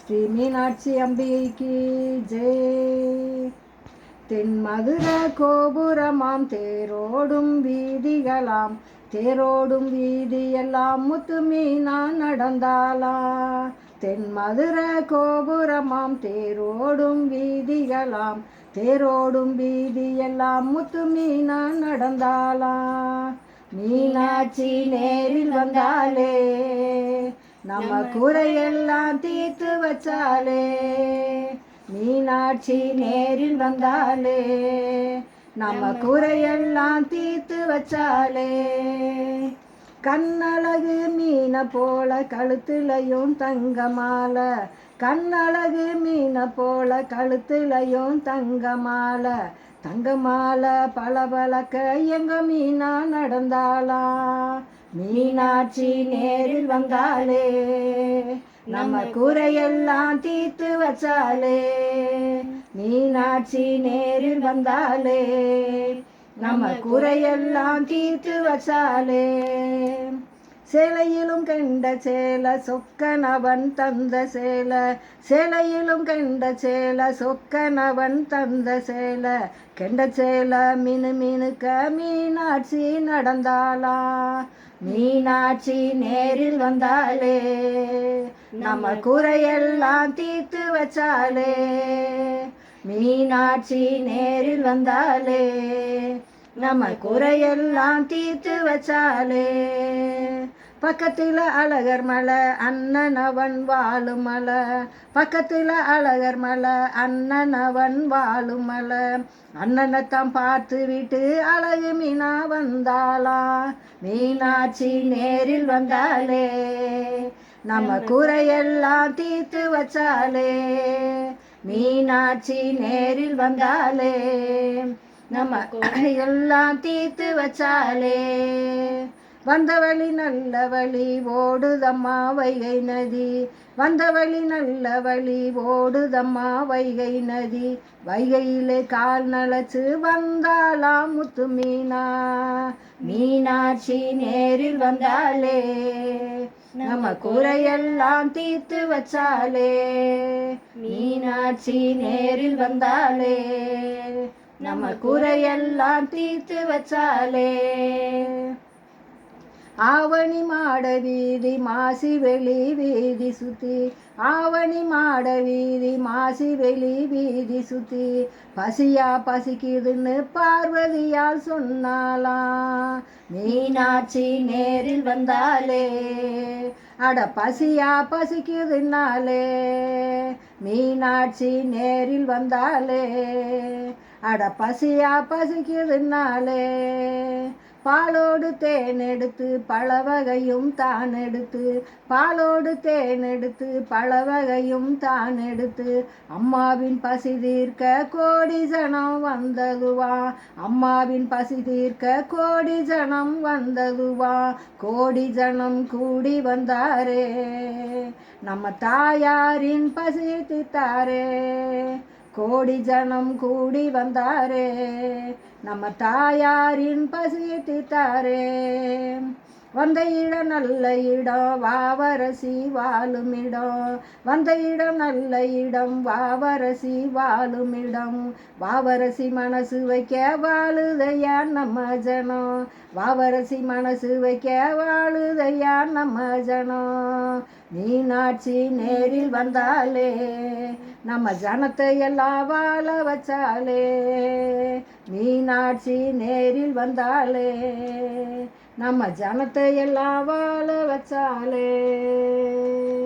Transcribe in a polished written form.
ஸ்ரீ மீனாட்சி அம்பிகைக்கு ஜெய். தென்மதுர கோபுரமாம் தேரோடும் வீதிகளாம், தேரோடும் வீதியெல்லாம் முத்து மீனா நடந்தாளா. தென்மதுர கோபுரமாம் தேரோடும் வீதிகளாம், தேரோடும் வீதியெல்லாம் முத்து மீனா நடந்தாளா. மீனாட்சி நேரில் வந்தாலே, நம்ம குறையெல்லாம் தீர்த்து வச்சாலே. மீனாட்சி நேரில் வந்தாலே, நம்ம குறையெல்லாம் தீர்த்து வச்சாலே. கண்ணழகு மீனை போல கழுத்துலையும் தங்க மாலை, கண்ணழகு மீனை போல கழுத்துலையும் தங்க மாலை. தங்க மாலை பளபளக்க எங்க மீனா நடந்தாளா. மீனாட்சி நேரில் வந்தாலே, நம்ம குறையெல்லாம் தீர்த்து வச்சாலே. மீனாட்சி நேரில் வந்தாலே, நம்ம குறையெல்லாம் தீர்த்து வச்சாலே. சேலையிலும் கண்ட சேலை சொக்கனவன் தந்த சேலை, சேலையிலும் கண்ட சேலை சொக்கனவன் தந்த சேலை. கெண்ட சேலை மினு மினுக்க மீனாட்சி நடந்தாளா. மீனாட்சி நேரில் வந்தாலே, நம்ம குறையெல்லாம் தீர்த்து வச்சாலே. மீனாட்சி நேரில் வந்தாலே, நம்ம குறையெல்லாம் தீர்த்து வச்சாலே. பக்கத்தில் அழகர் மலை அண்ணனவன் வாழும் மலை, பக்கத்தில் அழகர் மலை அண்ணனவன் வாழும் மலை. அண்ணனைத்தான் பார்த்து விட்டு அழகு மீனா வந்தாளா. மீனாட்சி நேரில் வந்தாலே, நம்ம குறையெல்லாம் தீர்த்து வச்சாலே. மீனாட்சி நேரில் வந்தாலே, நம்ம குறையெல்லாம் தீர்த்து வச்சாலே. வந்த வழி நல்ல வழி ஓடுதம்மா வைகை நதி, வந்த வழி நல்ல வழி ஓடுதம்மா வைகை நதி. வைகையிலே கால் நலச்சு வந்தாளாம் முத்து மீனா. மீனாட்சி நேரில் வந்தாலே, நம்ம குறையெல்லாம் தீர்த்து வச்சாலே. மீனாட்சி நேரில் வந்தாலே, நம்ம குறையெல்லாம் தீர்த்து வச்சாலே. ஆவணி மாட வீதி மாசி வெளி வீதி சுத்தி, ஆவணி மாட வீதி மாசி வெளி வீதி சுத்தி. பசியா பசிக்குதுன்னு பார்வதியால் சொன்னாலாம். மீனாட்சி நேரில் வந்தாலே, அட பசியா பசிக்குதுன்னாலே. மீனாட்சி நேரில் வந்தாலே, அட பசியா பசிக்குதுன்னாலே. பாலோடு தேன் எடுத்து பழவகையும் தான் எடுத்து, பாலோடு தேன் எடுத்து பழவகையும் தான் எடுத்து. அம்மாவின் பசி தீர்க்க கோடி ஜனம் வந்ததுவா, அம்மாவின் பசி தீர்க்க கோடி ஜனம் வந்ததுவா. கோடி ஜனம் கூடி வந்தாரே, நம்ம தாயாரின் பசி தீர்த்தாரே. கோடி ஜனம் கூடி வந்தாரே, நம்ம தாயாரின் பசி தீர்த்தாரே. வந்த இடம் நல்ல இடம் வாவரசி வாழும் இடம், வந்த இடம் நல்ல இடம் வாவரசி வாழும் இடம். வாவரசி மனசு வைக்க வாழுதையா நம்ம ஜனம், வாவரசி மனசு வைக்க வாழுதையா நம்ம ஜனம். மீனாட்சி நேரில் வந்தாலே, நம்ம ஜனத்தை எல்லாம் வாழ வச்சாலே. மீனாட்சி நேரில் வந்தாலே, நம்ம ஜனத்தை எல்லாம் வாழ வச்சாலே.